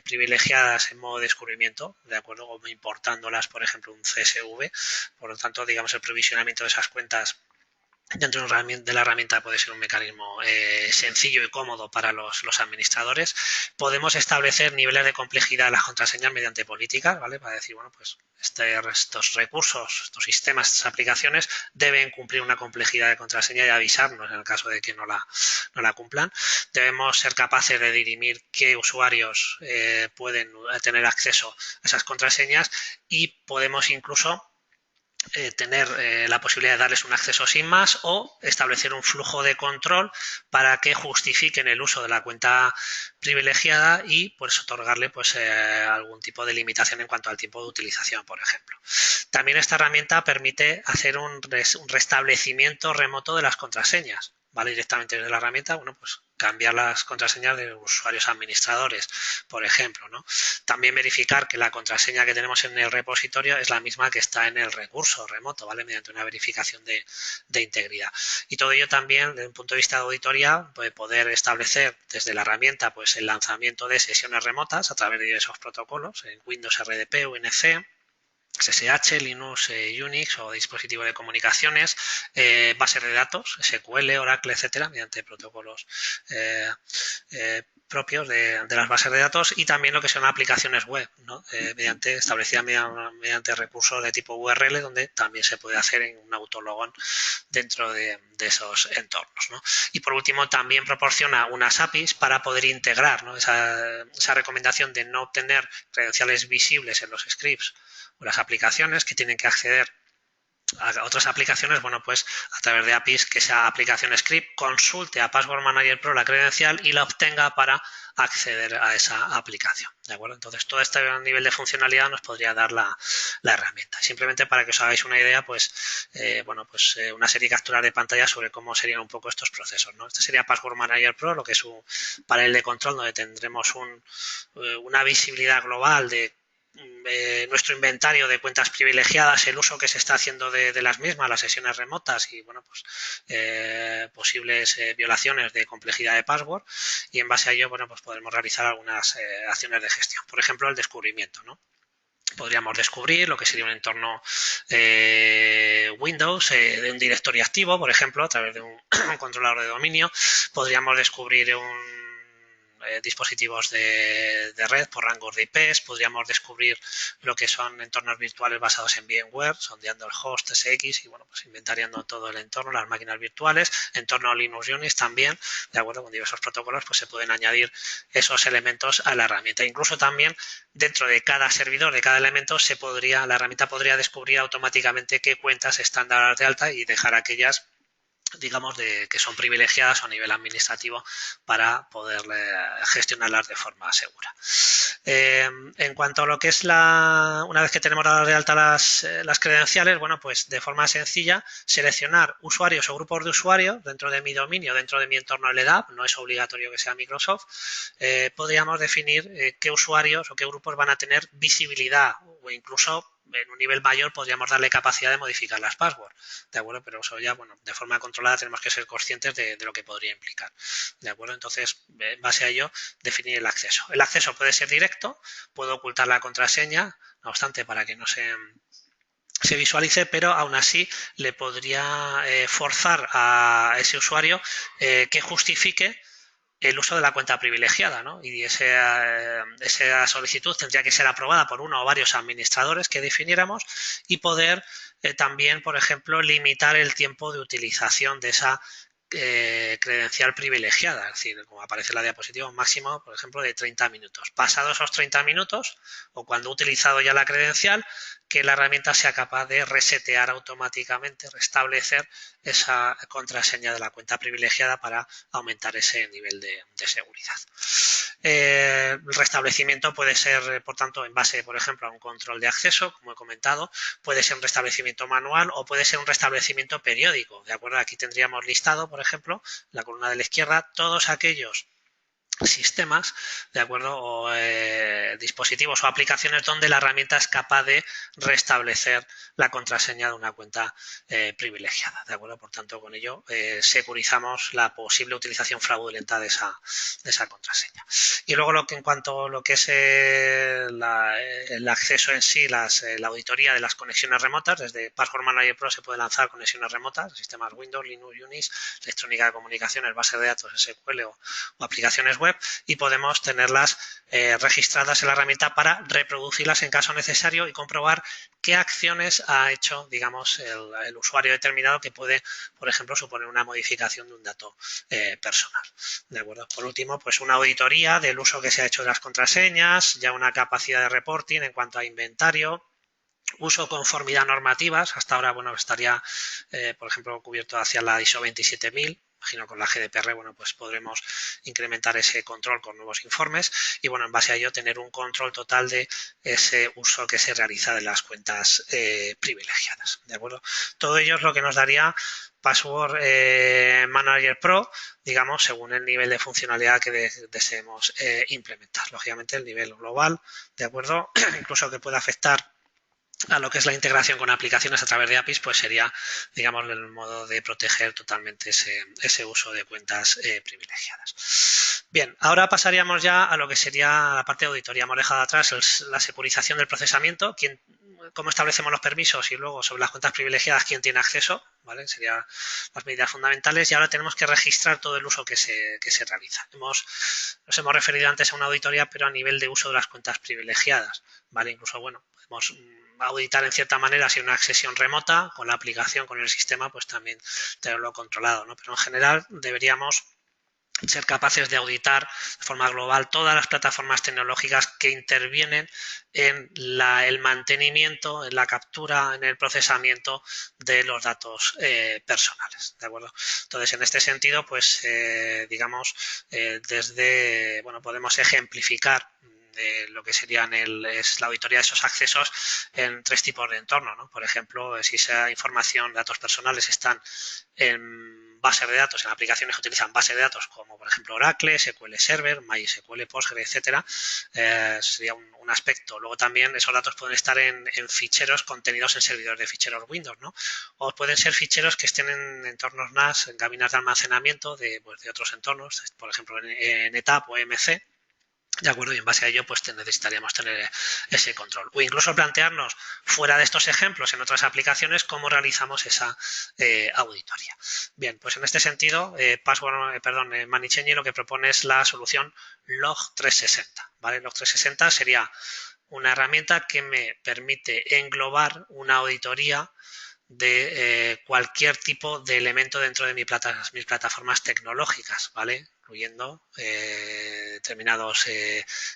privilegiadas en modo descubrimiento, ¿de acuerdo? Como importándolas, por ejemplo, un CSV. Por lo tanto, digamos, el provisionamiento de esas cuentas dentro de la herramienta puede ser un mecanismo sencillo y cómodo para los administradores. Podemos establecer niveles de complejidad de las contraseñas mediante políticas, ¿vale? Para decir, bueno, pues estos recursos, estos sistemas, estas aplicaciones deben cumplir una complejidad de contraseña y avisarnos en el caso de que no la cumplan. Debemos ser capaces de dirimir qué usuarios pueden tener acceso a esas contraseñas y podemos incluso tener la posibilidad de darles un acceso sin más o establecer un flujo de control para que justifiquen el uso de la cuenta privilegiada y pues otorgarle pues algún tipo de limitación en cuanto al tiempo de utilización, por ejemplo. También esta herramienta permite hacer un restablecimiento remoto de las contraseñas, ¿vale? Directamente desde la herramienta, bueno, pues cambiar las contraseñas de los usuarios administradores, por ejemplo, ¿no? También verificar que la contraseña que tenemos en el repositorio es la misma que está en el recurso remoto, ¿vale? Mediante una verificación de integridad. Y todo ello también, desde un punto de vista de auditoría, puede poder establecer desde la herramienta pues el lanzamiento de sesiones remotas a través de esos protocolos en Windows RDP, UNC, SSH, Linux, Unix o dispositivo de comunicaciones, bases de datos, SQL, Oracle, etcétera, mediante protocolos propios de las bases de datos y también lo que son aplicaciones web, ¿no? Establecidas mediante recursos de tipo URL, donde también se puede hacer en un autologón dentro de esos entornos, ¿no? Y por último, también proporciona unas APIs para poder integrar, ¿no? esa recomendación de no obtener credenciales visibles en los scripts o las aplicaciones que tienen que acceder a otras aplicaciones, bueno, pues a través de APIs que esa aplicación script consulte a Password Manager Pro la credencial y la obtenga para acceder a esa aplicación, ¿de acuerdo? Entonces, todo este nivel de funcionalidad nos podría dar la herramienta. Simplemente para que os hagáis una idea, pues, bueno, pues una serie de capturas de pantalla sobre cómo serían un poco estos procesos, ¿no? Este sería Password Manager Pro, lo que es un panel de control donde tendremos una visibilidad global de nuestro inventario de cuentas privilegiadas, el uso que se está haciendo de las mismas, las sesiones remotas y bueno, pues posibles violaciones de complejidad de password y en base a ello, bueno, pues podemos realizar algunas acciones de gestión. Por ejemplo, el descubrimiento, ¿no? Podríamos descubrir lo que sería un entorno Windows de un directorio activo, por ejemplo, a través de un controlador de dominio. Podríamos descubrir dispositivos de red por rangos de IPs, podríamos descubrir lo que son entornos virtuales basados en VMware, sondeando el host SX y bueno, pues inventariando todo el entorno, las máquinas virtuales, entorno Linux Unix también, de acuerdo con diversos protocolos, pues se pueden añadir esos elementos a la herramienta. Incluso también dentro de cada servidor, de cada elemento, la herramienta podría descubrir automáticamente qué cuentas están dadas de alta y dejar aquellas digamos, que son privilegiadas a nivel administrativo para poder gestionarlas de forma segura. En cuanto a lo que es una vez que tenemos dadas de alta las credenciales, bueno, pues de forma sencilla, seleccionar usuarios o grupos de usuarios dentro de mi dominio, dentro de mi entorno LDAP, no es obligatorio que sea Microsoft, podríamos definir qué usuarios o qué grupos van a tener visibilidad o incluso en un nivel mayor podríamos darle capacidad de modificar las passwords, ¿de acuerdo? Pero eso ya, bueno, de forma controlada tenemos que ser conscientes de lo que podría implicar, ¿de acuerdo? Entonces, en base a ello, definir el acceso. El acceso puede ser directo, puedo ocultar la contraseña, no obstante, para que no se visualice, pero aún así le podría forzar a ese usuario que justifique el uso de la cuenta privilegiada, ¿no? Y esa solicitud tendría que ser aprobada por uno o varios administradores que definiéramos y poder también, por ejemplo, limitar el tiempo de utilización de esa credencial privilegiada, es decir, como aparece en la diapositiva, un máximo, por ejemplo, de 30 minutos. Pasados esos 30 minutos, o cuando he utilizado ya la credencial, que la herramienta sea capaz de resetear automáticamente, restablecer esa contraseña de la cuenta privilegiada para aumentar ese nivel de seguridad. El restablecimiento puede ser, por tanto, en base, por ejemplo, a un control de acceso, como he comentado, puede ser un restablecimiento manual o puede ser un restablecimiento periódico, ¿de acuerdo? Aquí tendríamos listado, por ejemplo, en la columna de la izquierda, todos aquellos sistemas, ¿de acuerdo? O dispositivos o aplicaciones donde la herramienta es capaz de restablecer la contraseña de una cuenta privilegiada, ¿de acuerdo? Por tanto, con ello securizamos la posible utilización fraudulenta de esa contraseña. Y luego en cuanto a lo que es el acceso en sí, la auditoría de las conexiones remotas, desde Password Manager Pro se puede lanzar conexiones remotas, sistemas Windows, Linux, Unix, electrónica de comunicaciones, bases de datos, SQL o aplicaciones web y podemos tenerlas registradas en la herramienta para reproducirlas en caso necesario y comprobar qué acciones ha hecho, digamos, el usuario determinado que puede, por ejemplo, suponer una modificación de un dato personal. ¿De acuerdo? Por último, pues una auditoría del uso que se ha hecho de las contraseñas, ya una capacidad de reporting en cuanto a inventario, uso conformidad normativas, hasta ahora, bueno, estaría, por ejemplo, cubierto hacia la ISO 27000, imagino con la GDPR, bueno, pues podremos incrementar ese control con nuevos informes y, bueno, en base a ello tener un control total de ese uso que se realiza de las cuentas privilegiadas, ¿de acuerdo? Todo ello es lo que nos daría Password Manager Pro, digamos, según el nivel de funcionalidad que deseemos implementar. Lógicamente, el nivel global, ¿de acuerdo? Incluso que pueda afectar a lo que es la integración con aplicaciones a través de APIs, pues sería, digamos, el modo de proteger totalmente ese uso de cuentas privilegiadas. Bien, ahora pasaríamos ya a lo que sería la parte de auditoría. Hemos dejado atrás la securización del procesamiento, cómo establecemos los permisos y luego sobre las cuentas privilegiadas quién tiene acceso, ¿vale? Serían las medidas fundamentales y ahora tenemos que registrar todo el uso que se realiza. Nos hemos referido antes a una auditoría, pero a nivel de uso de las cuentas privilegiadas, ¿vale? Incluso, bueno, podemos auditar en cierta manera si una accesión remota con la aplicación, con el sistema, pues también tenerlo controlado, ¿no? Pero en general deberíamos ser capaces de auditar de forma global todas las plataformas tecnológicas que intervienen en el mantenimiento, en la captura, en el procesamiento de los datos personales, ¿de acuerdo? Entonces, en este sentido, pues, digamos, bueno, podemos ejemplificar lo que serían es la auditoría de esos accesos en tres tipos de entorno, ¿no? Por ejemplo, si esa información, datos personales están en bases de datos, en aplicaciones que utilizan bases de datos como por ejemplo Oracle, SQL Server, MySQL, Postgres, etcétera, sería un aspecto. Luego también esos datos pueden estar en ficheros contenidos en servidores de ficheros Windows, ¿no? O pueden ser ficheros que estén en entornos NAS, en cabinas de almacenamiento de otros entornos, por ejemplo en NetApp o EMC. ¿De acuerdo? Y en base a ello, pues necesitaríamos tener ese control. O incluso plantearnos, fuera de estos ejemplos, en otras aplicaciones, cómo realizamos esa auditoría. Bien, pues en este sentido, Manicheni lo que propone es la solución Log360. ¿Vale? Log360 sería una herramienta que me permite englobar una auditoría de cualquier tipo de elemento dentro de mis plataformas tecnológicas, ¿vale? Incluyendo determinados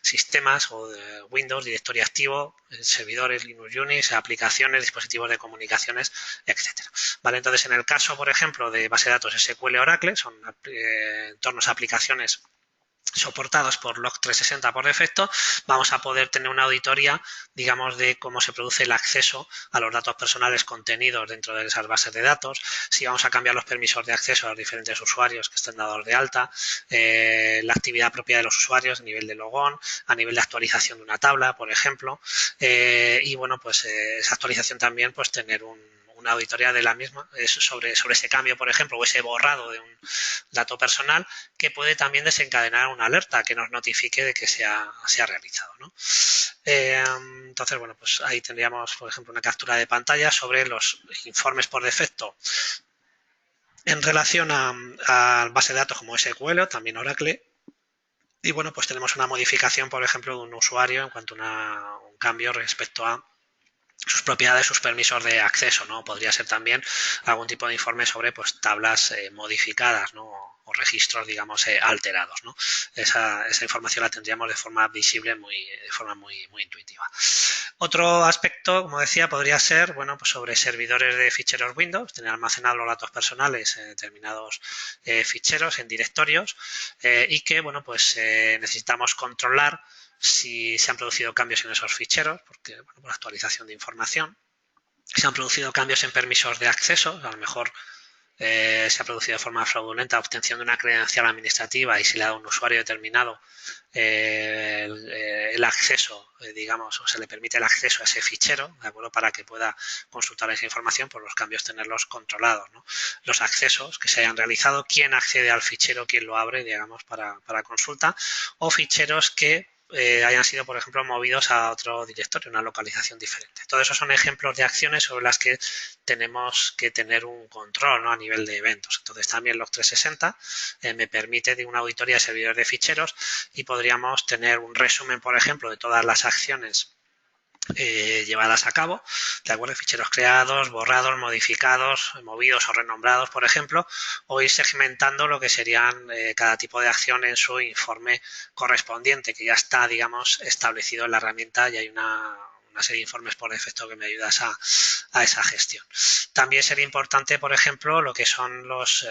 sistemas o Windows, directorio activo, servidores, Linux Unix, aplicaciones, dispositivos de comunicaciones, etcétera. ¿Vale? Entonces, en el caso, por ejemplo, de base de datos SQL Oracle, son entornos, aplicaciones soportados por Log360 por defecto, vamos a poder tener una auditoría, digamos, de cómo se produce el acceso a los datos personales contenidos dentro de esas bases de datos, si vamos a cambiar los permisos de acceso a los diferentes usuarios que estén dados de alta, la actividad propia de los usuarios a nivel de logón, a nivel de actualización de una tabla, por ejemplo, y bueno, pues esa actualización también, pues tener una auditoría de la misma sobre ese cambio, por ejemplo, o ese borrado de un dato personal que puede también desencadenar una alerta que nos notifique de que se ha realizado, ¿no? Entonces, bueno, pues ahí tendríamos, por ejemplo, una captura de pantalla sobre los informes por defecto en relación a base de datos como SQL o también Oracle. Y bueno, pues tenemos una modificación, por ejemplo, de un usuario en cuanto a un cambio respecto a sus propiedades, sus permisos de acceso, ¿no? Podría ser también algún tipo de informe sobre pues tablas modificadas, ¿no? O registros, digamos, alterados, ¿no? Esa información la tendríamos de forma visible, de forma muy intuitiva. Otro aspecto, como decía, podría ser, bueno, pues sobre servidores de ficheros Windows, tener almacenados los datos personales en determinados ficheros, en directorios, y que, bueno, pues necesitamos controlar si se han producido cambios en esos ficheros, porque, bueno, por actualización de información, si se han producido cambios en permisos de acceso, a lo mejor se ha producido de forma fraudulenta la obtención de una credencial administrativa y se le ha dado a un usuario determinado el acceso, digamos, o se le permite el acceso a ese fichero, ¿de acuerdo? Para que pueda consultar esa información, por los cambios tenerlos controlados, ¿no? Los accesos que se hayan realizado, quién accede al fichero, quién lo abre, digamos, para consulta, o ficheros que hayan sido, por ejemplo, movidos a otro directorio, una localización diferente. Todo eso son ejemplos de acciones sobre las que tenemos que tener un control, ¿no? A nivel de eventos. Entonces también Log360 me permite de una auditoría de servidores de ficheros y podríamos tener un resumen, por ejemplo, de todas las acciones llevadas a cabo, de acuerdo, ficheros creados, borrados, modificados, movidos o renombrados, por ejemplo, o ir segmentando lo que serían cada tipo de acción en su informe correspondiente, que ya está, digamos, establecido en la herramienta y hay una serie de informes por defecto que me ayuda a esa gestión. También sería importante, por ejemplo, lo que son los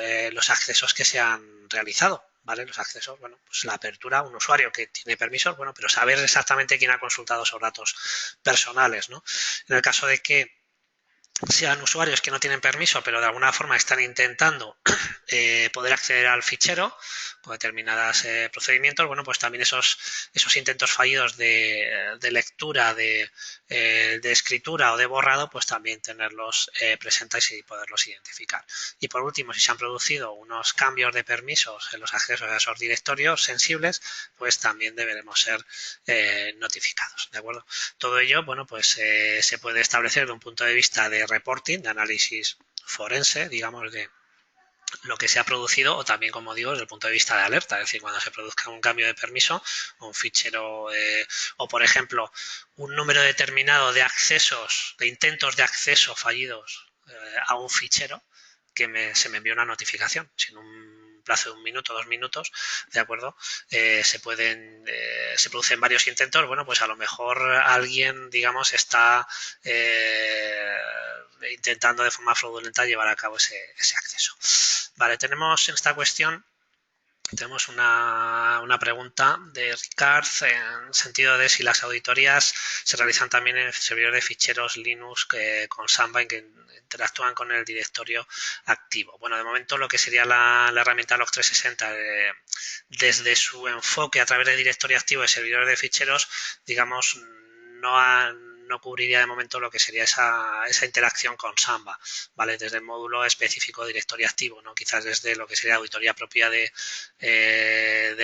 accesos que se han realizado. ¿Vale? Los accesos, bueno, pues la apertura a un usuario que tiene permisos, bueno, pero saber exactamente quién ha consultado esos datos personales, ¿no? En el caso de que sean usuarios que no tienen permiso, pero de alguna forma están intentando poder acceder al fichero por determinados procedimientos, bueno, pues también esos intentos fallidos de lectura, de escritura o de borrado, pues también tenerlos presentes y poderlos identificar. Y por último, si se han producido unos cambios de permisos en los accesos a esos directorios sensibles, pues también deberemos ser notificados, ¿de acuerdo? Todo ello, bueno, pues se puede establecer de un punto de vista de reporting, de análisis forense, digamos, de lo que se ha producido, o también, como digo, desde el punto de vista de alerta, es decir, cuando se produzca un cambio de permiso o un fichero o, por ejemplo, un número determinado de accesos, de intentos de acceso fallidos a un fichero, que se me envía una notificación. Si en un plazo de 1 minuto, 2 minutos, ¿de acuerdo? Se producen varios intentos, bueno, pues a lo mejor alguien, digamos, está intentando de forma fraudulenta llevar a cabo ese acceso. Vale, tenemos en esta cuestión una pregunta de Ricard en sentido de si las auditorías se realizan también en servidores de ficheros Linux con Samba que interactúan con el directorio activo. Bueno, de momento lo que sería la herramienta Log360 desde su enfoque a través del directorio activo de servidores de ficheros, digamos, no no cubriría de momento lo que sería esa interacción con Samba, ¿vale? Desde el módulo específico de directorio activo, ¿no? Quizás desde lo que sería auditoría propia de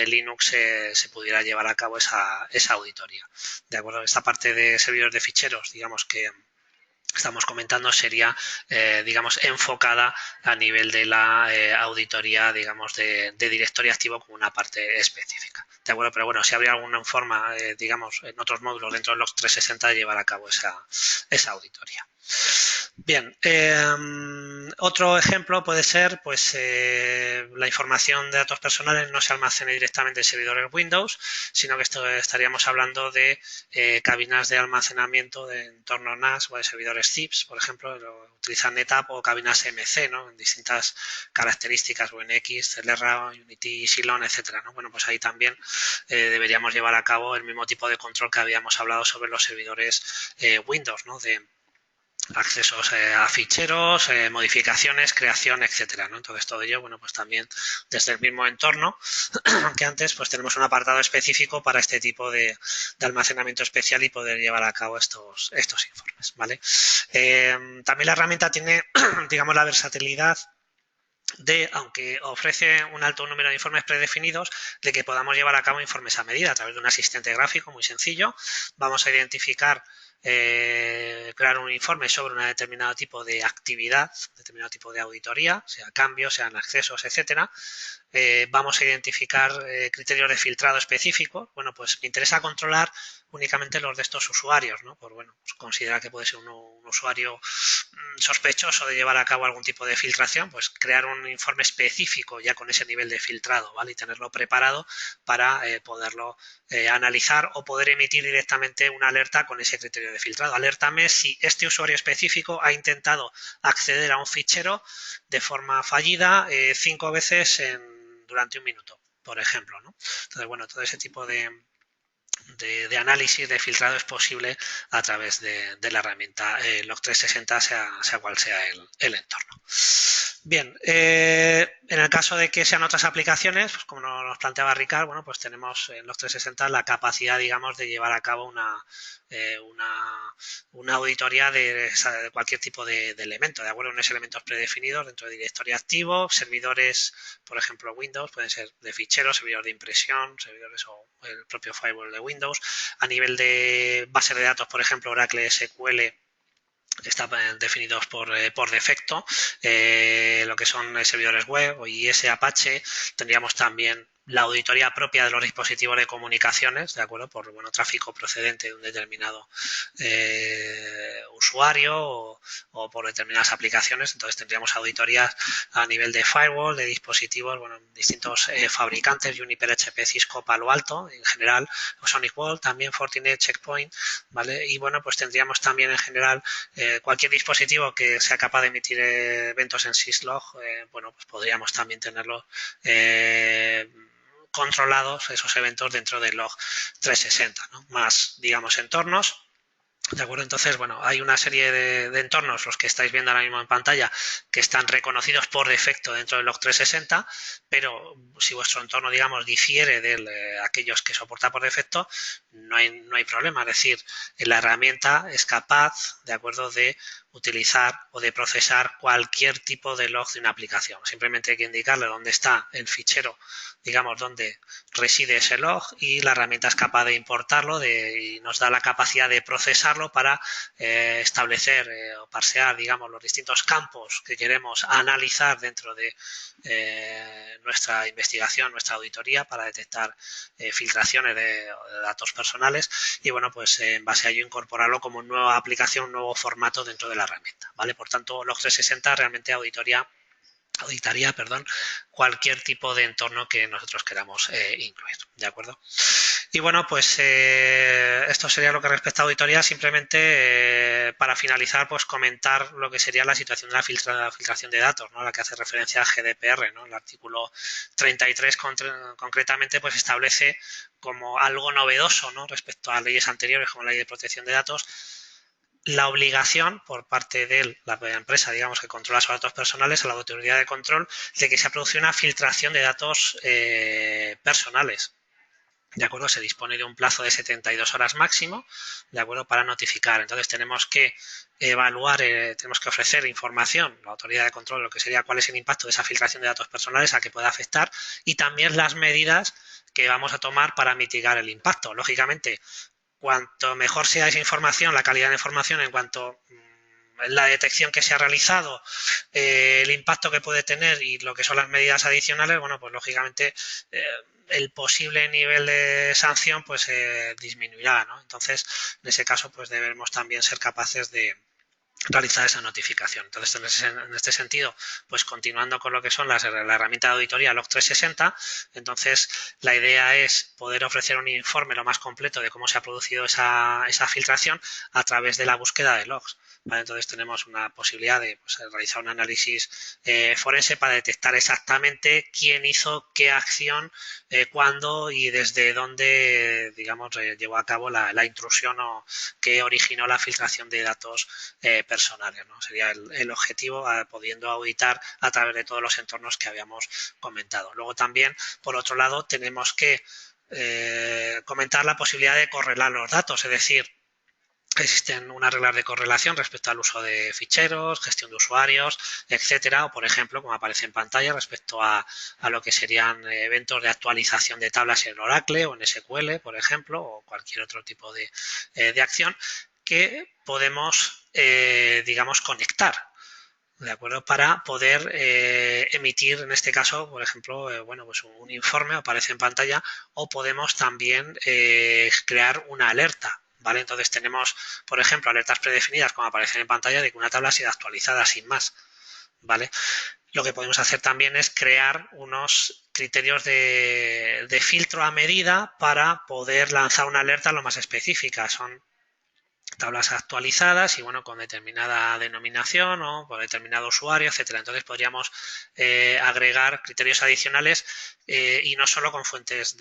Linux se pudiera llevar a cabo esa auditoría, ¿de acuerdo? Esta parte de servidores de ficheros, digamos que estamos comentando sería, digamos, enfocada a nivel de la auditoría, digamos, de directorio activo como una parte específica. ¿De acuerdo? Pero bueno, si habría alguna forma, digamos, en otros módulos dentro de los 360 de llevar a cabo esa auditoría. Bien, otro ejemplo puede ser pues la información de datos personales no se almacene directamente en servidores Windows, sino que estaríamos hablando de cabinas de almacenamiento de entorno NAS o de servidores CIPS, por ejemplo, utilizan NetApp o cabinas MC, ¿no? En distintas características, UNX, Celera, Unity, Xilon, etcétera, ¿no? Bueno, pues ahí también deberíamos llevar a cabo el mismo tipo de control que habíamos hablado sobre los servidores Windows, ¿no? De accesos a ficheros, modificaciones, creación, etcétera, ¿no? Entonces todo ello, bueno, pues también desde el mismo entorno que antes, pues tenemos un apartado específico para este tipo de almacenamiento especial y poder llevar a cabo estos informes, ¿vale? También la herramienta tiene, digamos, la versatilidad de, aunque ofrece un alto número de informes predefinidos, de que podamos llevar a cabo informes a medida a través de un asistente gráfico muy sencillo. Vamos a identificar, crear un informe sobre un determinado tipo de actividad, determinado tipo de auditoría, sea cambios, sean accesos, etcétera. Vamos a identificar criterios de filtrado específicos. Bueno, pues me interesa controlar únicamente los de estos usuarios, ¿no? Pues bueno, pues considera que puede ser un usuario sospechoso de llevar a cabo algún tipo de filtración, pues crear un informe específico ya con ese nivel de filtrado, ¿vale? Y tenerlo preparado para poderlo analizar o poder emitir directamente una alerta con ese criterio de filtrado. Alértame si este usuario específico ha intentado acceder a un fichero de forma fallida 5 veces durante un minuto, por ejemplo, ¿no? Entonces, bueno, todo ese tipo de análisis, de filtrado es posible a través de la herramienta Log360, sea cual sea el entorno. Bien, en el caso de que sean otras aplicaciones, pues como nos planteaba Ricard, bueno, pues tenemos en Log360 la capacidad, digamos, de llevar a cabo una auditoría de cualquier tipo de elemento, de acuerdo, unos elementos predefinidos dentro de directorio activo, servidores, por ejemplo, Windows, pueden ser de ficheros, servidores de impresión, servidores o el propio firewall de Windows. A nivel de base de datos, por ejemplo, Oracle SQL están definidos por defecto, lo que son servidores web o IS Apache. Tendríamos también la auditoría propia de los dispositivos de comunicaciones, ¿de acuerdo? Por tráfico procedente de un determinado usuario o por determinadas aplicaciones. Entonces tendríamos auditorías a nivel de firewall, de dispositivos, bueno, distintos fabricantes, Juniper, HP, Cisco, Palo Alto, en general, SonicWall, también Fortinet, Checkpoint, ¿vale? Y bueno, pues tendríamos también en general cualquier dispositivo que sea capaz de emitir eventos en syslog, bueno, pues podríamos también tenerlo controlados esos eventos dentro del log 360, ¿no? Más, digamos, entornos. ¿De acuerdo? Entonces, bueno, hay una serie de entornos, los que estáis viendo ahora mismo en pantalla, que están reconocidos por defecto dentro del log 360, pero si vuestro entorno, digamos, difiere de aquellos que soporta por defecto, no hay problema. Es decir, la herramienta es capaz, de acuerdo, de utilizar o de procesar cualquier tipo de log de una aplicación. Simplemente hay que indicarle dónde está el fichero, digamos, donde reside ese log, y la herramienta es capaz de importarlo y nos da la capacidad de procesarlo para establecer o parsear, digamos, los distintos campos que queremos analizar dentro de nuestra investigación, nuestra auditoría, para detectar filtraciones de datos personales y, bueno, pues en base a ello incorporarlo como nueva aplicación, un nuevo formato dentro de la herramienta, ¿vale? Por tanto, Log360 realmente auditaría, cualquier tipo de entorno que nosotros queramos incluir, ¿de acuerdo? Y bueno, pues esto sería lo que respecta a auditoría. Simplemente para finalizar, pues comentar lo que sería la situación de la filtración de datos, ¿no? A la que hace referencia a GDPR, ¿no? El artículo 33 concretamente pues establece como algo novedoso, ¿no? Respecto a leyes anteriores como la ley de protección de datos, la obligación por parte de la empresa, digamos, que controla sus datos personales, a la autoridad de control, de que se ha producido una filtración de datos personales. ¿de acuerdo? Se dispone de un plazo de 72 horas máximo, ¿de acuerdo? Para notificar. Entonces tenemos que evaluar, tenemos que ofrecer información, la autoridad de control, lo que sería cuál es el impacto de esa filtración de datos personales a que pueda afectar y también las medidas que vamos a tomar para mitigar el impacto. Lógicamente, cuanto mejor sea esa información, la calidad de información en cuanto la detección que se ha realizado, el impacto que puede tener y lo que son las medidas adicionales, bueno, pues lógicamente el posible nivel de sanción pues disminuirá, ¿no? Entonces, en ese caso, pues debemos también ser capaces de realizar esa notificación. Entonces, en este sentido, pues continuando con lo que son la herramienta de auditoría Log360, entonces la idea es poder ofrecer un informe lo más completo de cómo se ha producido esa filtración a través de la búsqueda de logs. ¿Vale? Entonces tenemos una posibilidad de pues, realizar un análisis forense para detectar exactamente quién hizo qué acción, cuándo y desde dónde, digamos, llevó a cabo la intrusión o que originó la filtración de datos personales, ¿no? Sería el objetivo, pudiendo auditar a través de todos los entornos que habíamos comentado. Luego también, por otro lado, tenemos que comentar la posibilidad de correlar los datos, es decir, existen unas reglas de correlación respecto al uso de ficheros, gestión de usuarios, etcétera, o por ejemplo, como aparece en pantalla, respecto a lo que serían eventos de actualización de tablas en Oracle o en SQL, por ejemplo, o cualquier otro tipo de acción que podemos, digamos, conectar. ¿De acuerdo? Para poder emitir, en este caso, por ejemplo, bueno, pues un informe aparece en pantalla o podemos también crear una alerta, ¿vale? Entonces tenemos, por ejemplo, alertas predefinidas como aparecen en pantalla de que una tabla ha sido actualizada sin más, ¿vale? Lo que podemos hacer también es crear unos criterios de filtro a medida para poder lanzar una alerta lo más específica. Son tablas actualizadas y bueno, con determinada denominación o por determinado usuario, etcétera. Entonces podríamos agregar criterios adicionales y no solo con fuentes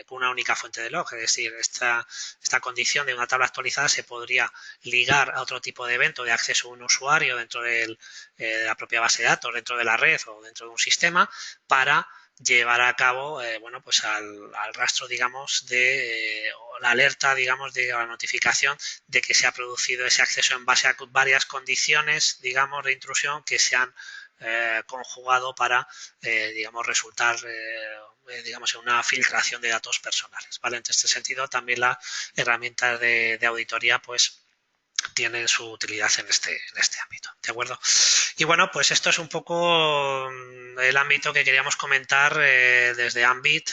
con una única fuente de log, es decir, esta condición de una tabla actualizada se podría ligar a otro tipo de evento de acceso a un usuario dentro de la propia base de datos, dentro de la red o dentro de un sistema para llevar a cabo, bueno, pues al rastro, digamos, de la alerta, digamos, de la notificación de que se ha producido ese acceso en base a varias condiciones, digamos, de intrusión que se han conjugado para, digamos, resultar, digamos, en una filtración de datos personales, ¿vale? En este sentido, también la herramienta de auditoría, pues, tienen su utilidad en este ámbito, ¿de acuerdo? Y bueno, pues esto es un poco el ámbito que queríamos comentar desde Ambit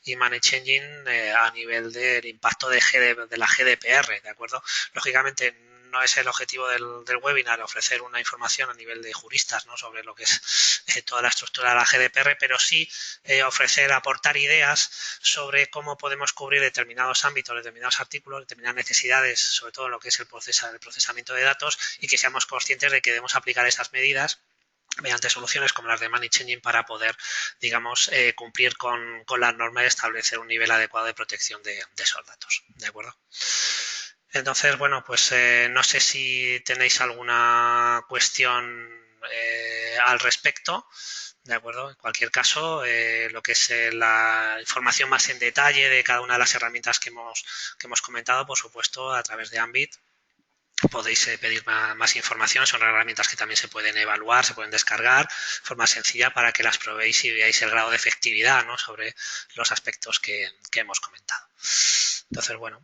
y Manage Engine a nivel del impacto de la GDPR, ¿de acuerdo? Lógicamente no es el objetivo del webinar ofrecer una información a nivel de juristas, ¿no? Sobre lo que es toda la estructura de la GDPR, pero sí ofrecer, aportar ideas sobre cómo podemos cubrir determinados ámbitos, determinados artículos, determinadas necesidades, sobre todo en lo que es el procesamiento de datos y que seamos conscientes de que debemos aplicar esas medidas mediante soluciones como las de Manage Engine para poder, digamos, cumplir con las normas y establecer un nivel adecuado de protección de esos datos. ¿De acuerdo? Entonces, bueno, pues no sé si tenéis alguna cuestión al respecto. De acuerdo, en cualquier caso, lo que es la información más en detalle de cada una de las herramientas que hemos comentado, por supuesto, a través de Ambit, podéis pedir más información. Son herramientas que también se pueden evaluar, se pueden descargar de forma sencilla para que las probéis y veáis el grado de efectividad, ¿no? Sobre los aspectos que hemos comentado. Entonces, bueno,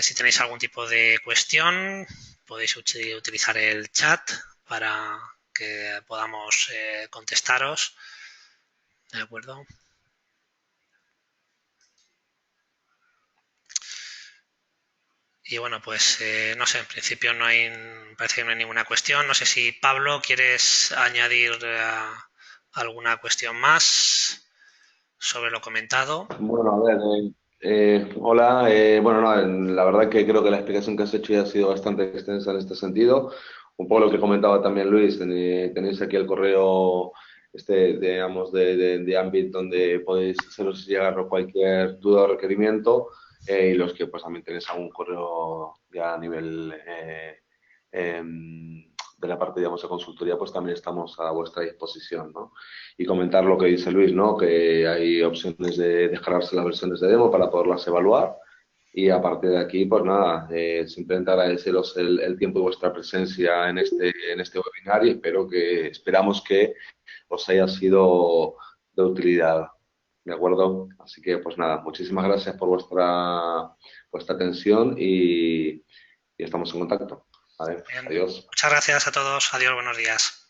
si tenéis algún tipo de cuestión, podéis utilizar el chat para que podamos contestaros. ¿De acuerdo? Y bueno, pues no sé, en principio parece que no hay ninguna cuestión. No sé si Pablo quieres añadir alguna cuestión más sobre lo comentado. Bueno, a ver, hola. Bueno, no, la verdad que creo que la explicación que has hecho ya ha sido bastante extensa en este sentido. Un poco lo que comentaba también Luis, tenéis aquí el correo digamos, de Ambit donde podéis haceros llegar cualquier duda o requerimiento y los que pues también tenéis algún correo ya a nivel de la parte, digamos, de consultoría, pues también estamos a vuestra disposición, ¿no? Y comentar lo que dice Luis, ¿no? Que hay opciones de descargarse las versiones de demo para poderlas evaluar. Y a partir de aquí, pues nada, simplemente agradeceros el tiempo y vuestra presencia en este webinar y esperamos que os haya sido de utilidad. ¿De acuerdo? Así que, pues nada, muchísimas gracias por vuestra atención y estamos en contacto. ¿Vale? Bien, Adiós. muchas gracias a todos. Adiós, buenos días.